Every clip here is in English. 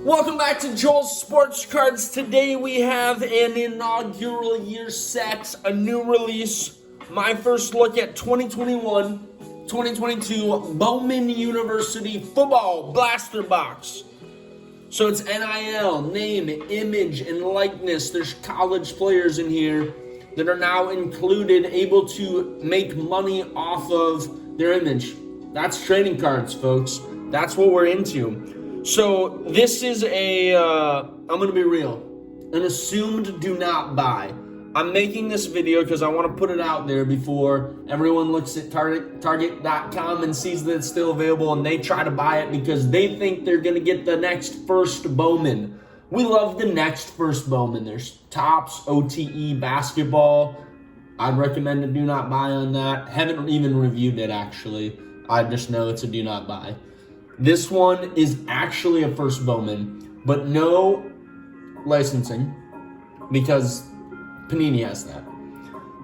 Welcome back to Joel's Sports Cards. Today we have an inaugural year set, a new release. My first look at 2021-2022 Bowman University Football Blaster Box. So it's NIL, name, image, and likeness. There's college players in here that are now included, able to make money off of their image. That's trading cards, folks. That's what we're into. So this is I'm going to be real, an assumed do not buy. I'm making this video because I want to put it out there before everyone looks at Target.com and sees that it's still available and they try to buy it because they think they're going to get the next first Bowman. We love the next first Bowman. There's Topps, OTE, basketball. I'd recommend a do not buy on that. Haven't even reviewed it, actually. I just know it's a do not buy. This one is actually a first Bowman, but no licensing because Panini has that.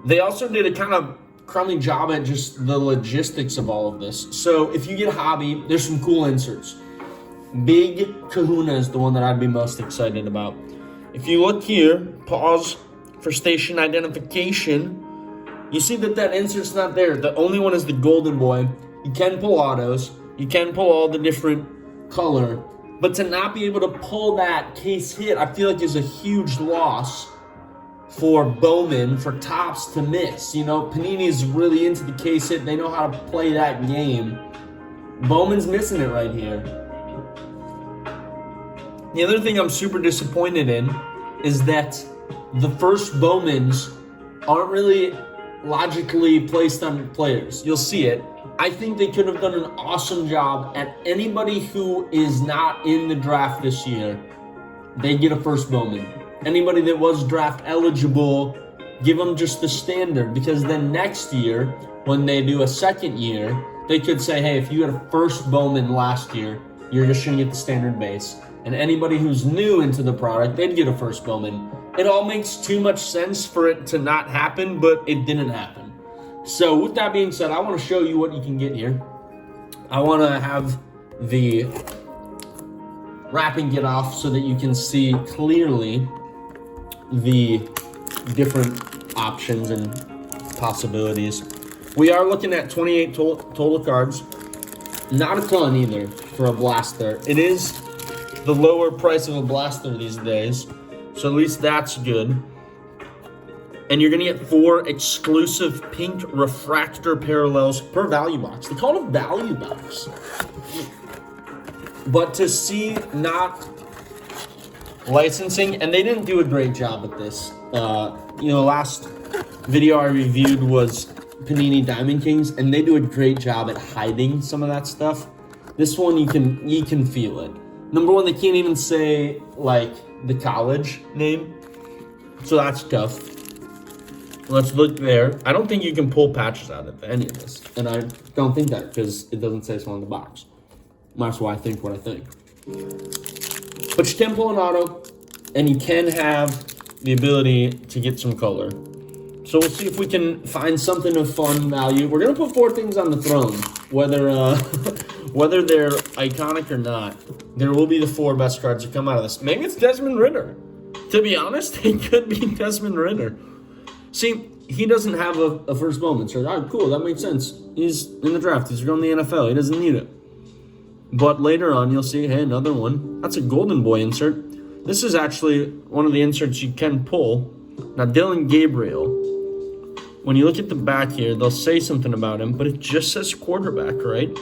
They also did a kind of crummy job at just the logistics of all of this. So if you get hobby, there's some cool inserts. Big Kahuna is the one that I'd be most excited about. If you look here, pause for station identification, you see that insert's not there. The only one is the Golden Boy. You can pull autos. You can pull all the different color, but to not be able to pull that case hit, I feel like is a huge loss for Bowman, for Topps to miss. You know, Panini's really into the case hit. They know how to play that game. Bowman's missing it right here. The other thing I'm super disappointed in is that the first Bowmans aren't really logically placed on players. You'll see it. I think they could have done an awesome job at anybody who is not in the draft this year. They get a first Bowman. Anybody that was draft eligible, give them just the standard, because then next year, when they do a second year, they could say, hey, if you had a first Bowman last year, you're just going to get the standard base. And anybody who's new into the product, they'd get a first Bowman. It all makes too much sense for it to not happen, but it didn't happen. So with that being said, I want to show you what you can get here. I want to have the wrapping get off so that you can see clearly the different options and possibilities. We are looking at 28 total cards. Not a ton either for a blaster. It is the lower price of a blaster these days, so at least that's good. And you're going to get 4 exclusive pink refractor parallels per value box. They call it a value box. But to see not licensing, and they didn't do a great job at this. Last video I reviewed was Panini Diamond Kings, and they do a great job at hiding some of that stuff. This one, you can feel it. Number one, they can't even say, like, the college name. So that's tough. Let's look there. I don't think you can pull patches out of any of this. And I don't think that because it doesn't say so on the box. That's why I think what I think. But you can pull an auto, and you can have the ability to get some color. So we'll see if we can find something of fun value. We're going to put 4 things on the throne. Whether they're iconic or not, there will be the 4 best cards that come out of this. Maybe it's Desmond Ridder. To be honest, it could be Desmond Ridder. See, he doesn't have a first Bowman, so all right, cool, that makes sense. He's in the draft. He's going to the NFL. He doesn't need it. But later on, you'll see, hey, another one. That's a Golden Boy insert. This is actually one of the inserts you can pull. Now, Dylan Gabriel, when you look at the back here, they'll say something about him, but it just says quarterback, right?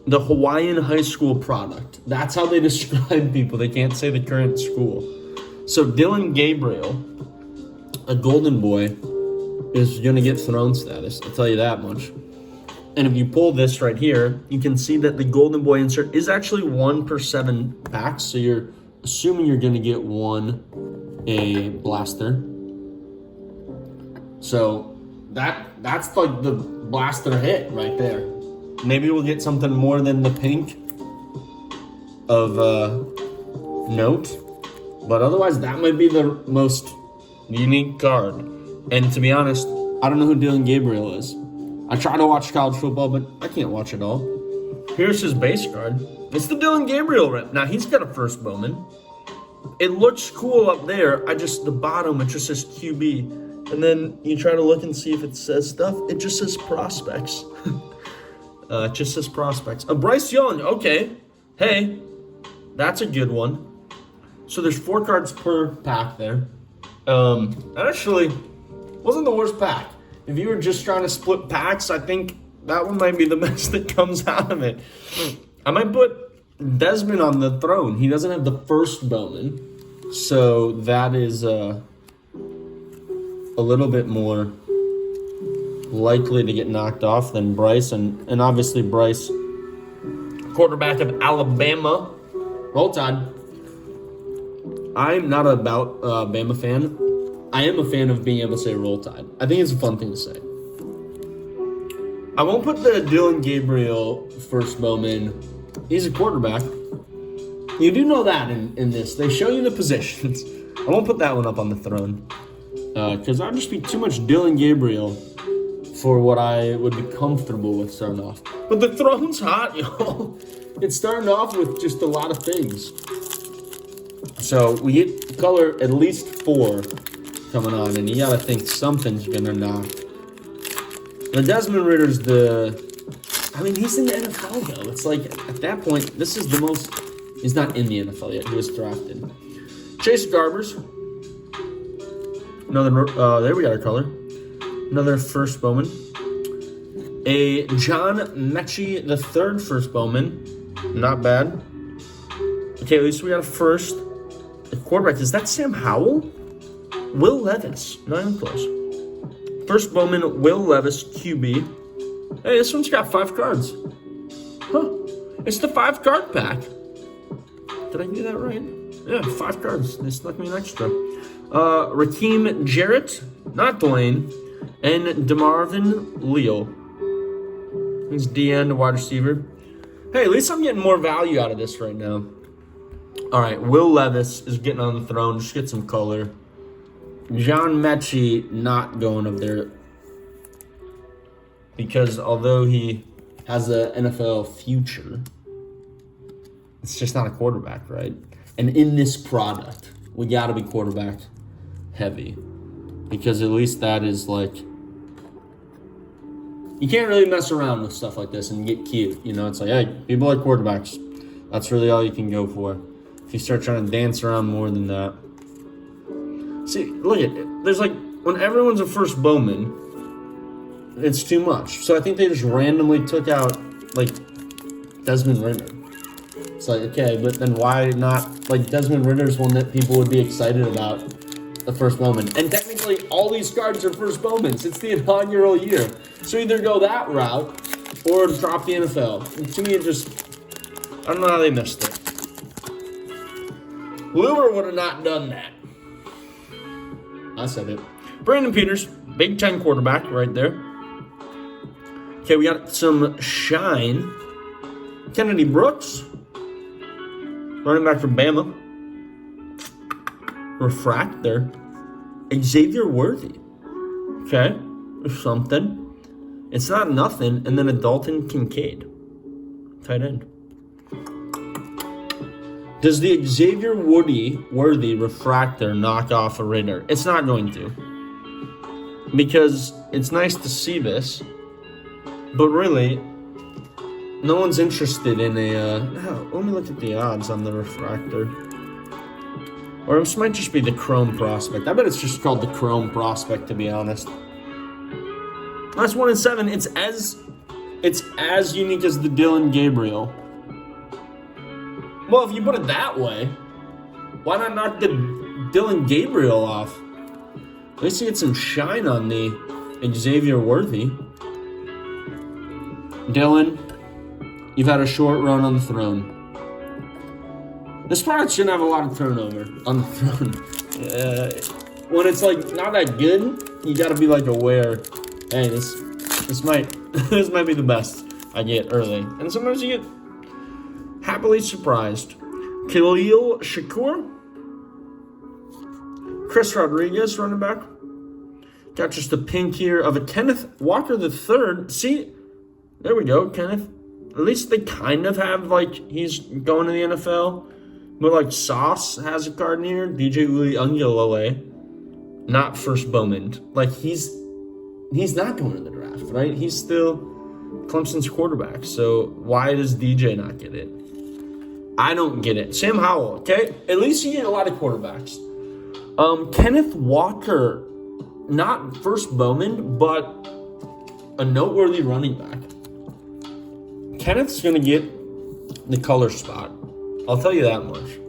The Hawaiian high school product. That's how they describe people. They can't say the current school. So Dylan Gabriel, a Golden Boy, is going to get throne status. I'll tell you that much. And if you pull this right here, you can see that the Golden Boy insert is actually 1 per 7 packs. So you're assuming you're going to get a blaster. So that's like the blaster hit right there. Maybe we'll get something more than the pink of note. But otherwise, that might be the most unique card. And to be honest, I don't know who Dylan Gabriel is. I try to watch college football, but I can't watch it all. Here's his base card. It's the Dylan Gabriel rep. Now, he's got a first Bowman. It looks cool up there. The bottom, it just says QB. And then you try to look and see if it says stuff. It just says prospects. It just says prospects. Bryce Young, okay. Hey, that's a good one. So there's 4 cards per pack there. That actually wasn't the worst pack. If you were just trying to split packs, I think that one might be the best that comes out of it. I might put Desmond on the throne. He doesn't have the first Bowman, so that is a little bit more likely to get knocked off than Bryce, and obviously Bryce, quarterback of Alabama. Roll Tide. I'm not a Bama fan. I am a fan of being able to say Roll Tide. I think it's a fun thing to say. I won't put the Dylan Gabriel first Bowman. He's a quarterback. You do know that in this. They show you the positions. I won't put that one up on the throne. Because that would just be too much Dylan Gabriel for what I would be comfortable with starting off. But the throne's hot, y'all. It's starting off with just a lot of things. So we get color at least 4 coming on, and you gotta think something's gonna knock. The Desmond Ritter's he's in the NFL though. It's like at that point, this is the most. He's not in the NFL yet. He was drafted. Chase Garbers. Another. There we got our color. Another first Bowman. A John Mechie the third first Bowman. Not bad. Okay, at least we got a first. The quarterback, is that Sam Howell? Will Levis, not even close. First Bowman, Will Levis, QB. Hey, this one's got 5 cards. Huh, it's the 5-card pack. Did I do that right? Yeah, 5 cards. They snuck me an extra. Raheem Jarrett, not Dwayne, and DeMarvin Leal. He's DN, wide receiver. Hey, at least I'm getting more value out of this right now. All right, Will Levis is getting on the throne. Just get some color. John Mechie not going up there because although he has an NFL future, it's just not a quarterback, right? And in this product, we got to be quarterback heavy because at least that is like, you can't really mess around with stuff like this and get cute. You know, it's like, hey, people like quarterbacks. That's really all you can go for. If you start trying to dance around more than that. See, look at it. There's like, when everyone's a first Bowman, it's too much. So I think they just randomly took out, like, Desmond Ritter. It's like, okay, but then why not, like, Desmond Ritter's one that people would be excited about, the first Bowman. And technically, all these cards are first Bowmans. It's the inaugural year. So either go that route or drop the NFL. And to me, it just, I don't know how they missed it. Lure would have not done that. I said it. Brandon Peters, Big Ten quarterback right there. Okay, we got some shine. Kennedy Brooks, running back from Bama. Refractor. Xavier Worthy. Okay, there's something. It's not nothing. And then a Dalton Kincaid, tight end. Does the Xavier Worthy refractor knock off a Ritter? It's not going to. Because it's nice to see this, but really, no one's interested in a... let me look at the odds on the refractor. Or this might just be the Chrome Prospect. I bet it's just called the Chrome Prospect, to be honest. That's 1 in 7. It's as unique as the Dylan Gabriel. Well, if you put it that way, why not knock the Dylan Gabriel off? At least you get some shine on the Xavier Worthy. Dylan, you've had a short run on the throne. This product shouldn't have a lot of turnover on the throne. When it's like not that good, you gotta be like aware. Hey, this might this might be the best I get early, and sometimes you get happily surprised. Khalil Shakur. Chris Rodriguez, running back. Got just a pink here of a Kenneth Walker III. See, there we go, Kenneth At least they kind of have, like, he's going to the NFL. But, like, Sauce has a card in here. DJ Uiagalelei. Not first Bowman. Like, he's not going to the draft, right? He's still Clemson's quarterback. So why does DJ not get it? I don't get it. Sam Howell, okay? At least you get a lot of quarterbacks. Kenneth Walker, not first Bowman, but a noteworthy running back. Kenneth's going to get the color spot. I'll tell you that much.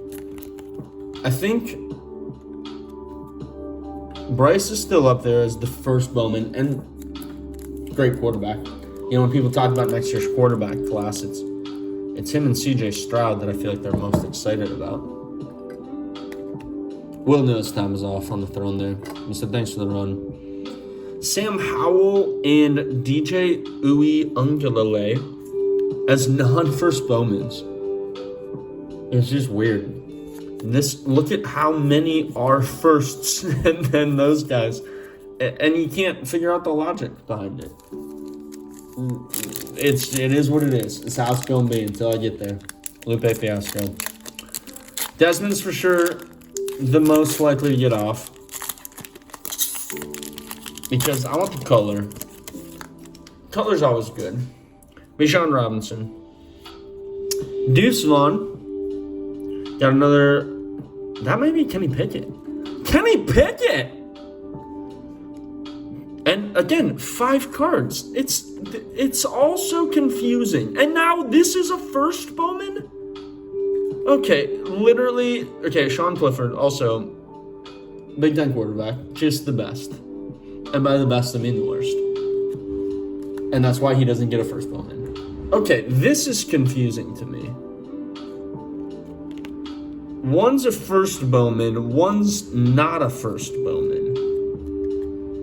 I think Bryce is still up there as the first Bowman and great quarterback. You know, when people talk about next year's quarterback class, it's him and CJ Stroud that I feel like they're most excited about. Will knows time is off on the throne there. He said thanks for the run. Sam Howell and DJ Uiagalelei as non-first Bowmans. It's just weird. Look at how many are firsts and then those guys. And you can't figure out the logic behind it. It is what it is. It's how it's going to be until I get there. Lupe Fiasco. Desmond's for sure the most likely to get off. Because I want the color. Color's always good. Bijan Robinson. Deuce Vaughn. Got another. That might be Kenny Pickett. Kenny Pickett! And again, 5 cards. It's also confusing. And now this is a first Bowman? Okay, literally. Okay, Sean Clifford, also Big Ten quarterback. Just the best. And by the best, I mean the worst. And that's why he doesn't get a first Bowman. Okay, this is confusing to me. One's a first Bowman, one's not a first Bowman.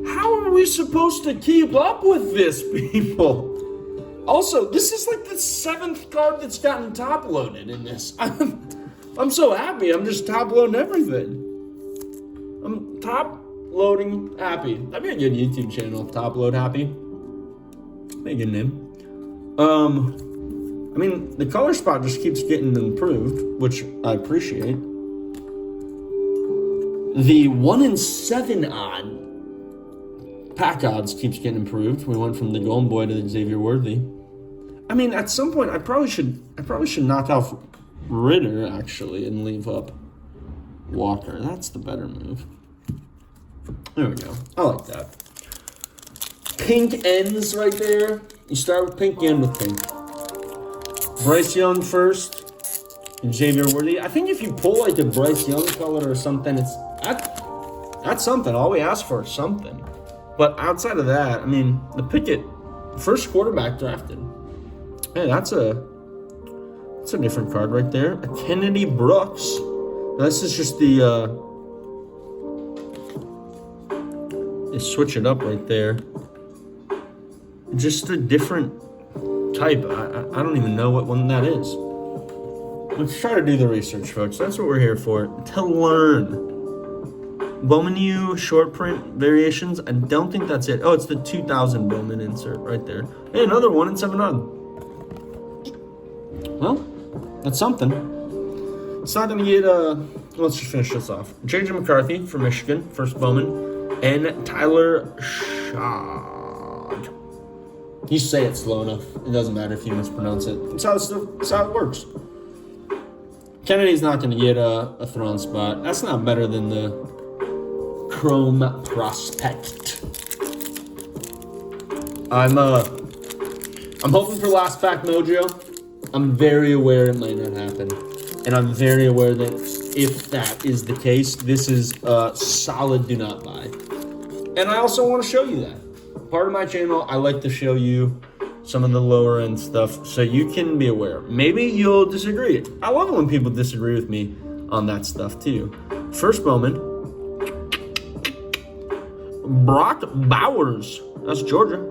How are we supposed to keep up with this, people? Also, this is like the 7th card that's gotten top loaded in this. I'm so happy. I'm just top loading everything. I'm top loading happy. That'd be a good YouTube channel. Top load happy. Be a good name. I mean, the color spot just keeps getting improved, which I appreciate. The 1-in-7 odd pack odds keeps getting improved. We went from the Golden Boy to the Xavier Worthy. I mean, at some point, I probably should knock off Ritter actually and leave up Walker. That's the better move. There we go. I like that. Pink ends right there. You start with pink, you end with pink. Bryce Young first, Xavier Worthy. I think if you pull like a Bryce Young color or something, that's something. All we ask for is something. But outside of that, I mean, the Pickett, first quarterback drafted. Hey, that's a different card right there. A Kennedy Brooks. Now, this is just the they switch it up right there. Just a different type. I don't even know what one that is. Let's try to do the research, folks. That's what we're here for. To learn. Bowman U short print variations. I don't think that's it. Oh, it's the 2000 Bowman insert right there. Hey, another 1-in-7 odd. Well, that's something. It's not going to get, let's just finish this off. J.J. McCarthy from Michigan, first Bowman. And Tyler Shad. You say it slow enough. It doesn't matter if you mispronounce it. That's how it works. Kennedy's not going to get a throne spot. That's not better than the Chrome Prospect. I'm hoping for last pack mojo. I'm very aware it might not happen. And I'm very aware that if that is the case, this is a solid do not buy. And I also want to show you that. Part of my channel, I like to show you some of the lower end stuff so you can be aware. Maybe you'll disagree. I love it when people disagree with me on that stuff too. First Bowman. Brock Bowers. That's Georgia.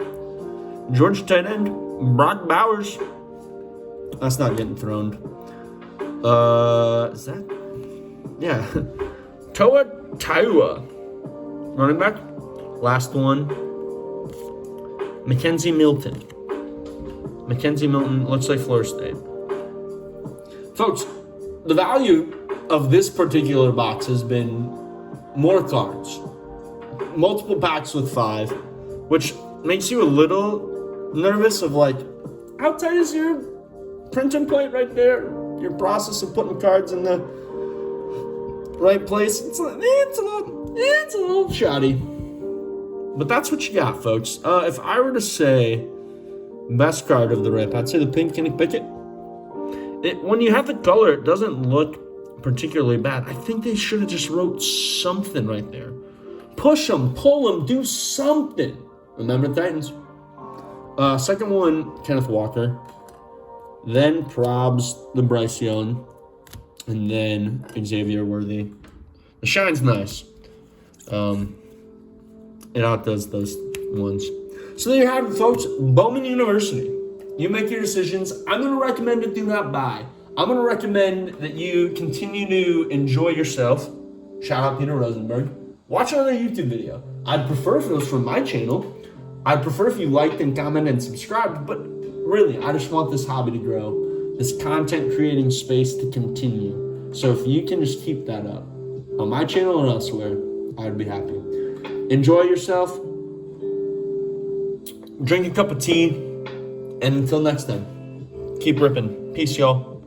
Georgia tight end. Brock Bowers. That's not getting thrown. Is that? Yeah. Toa Taiwa. Running back. Last one. Mackenzie Milton. Mackenzie Milton, looks like Florida State. Folks, the value of this particular box has been more cards. Multiple packs with 5, which makes you a little nervous of like, how tight is your printing plate right there? Your process of putting cards in the right place. It's a little shoddy. But that's what you got, folks. If I were to say best card of the rip, I'd say the pink Kenny Pickett. When you have the color, it doesn't look particularly bad. I think they should have just wrote something right there. Push them, pull them, do something. Remember the Titans. Second one, Kenneth Walker. Then Probs, the Bryce Young. And then Xavier Worthy. The shine's nice. It outdoes those ones. So there you have it, folks. Bowman University. You make your decisions. I'm going to recommend it do not buy. I'm going to recommend that you continue to enjoy yourself. Shout out Peter Rosenberg. Watch another YouTube video. I'd prefer if it was from my channel. I'd prefer if you liked and commented and subscribed. But really, I just want this hobby to grow. This content creating space to continue. So if you can just keep that up on my channel and elsewhere, I'd be happy. Enjoy yourself. Drink a cup of tea. And until next time, keep ripping. Peace, y'all.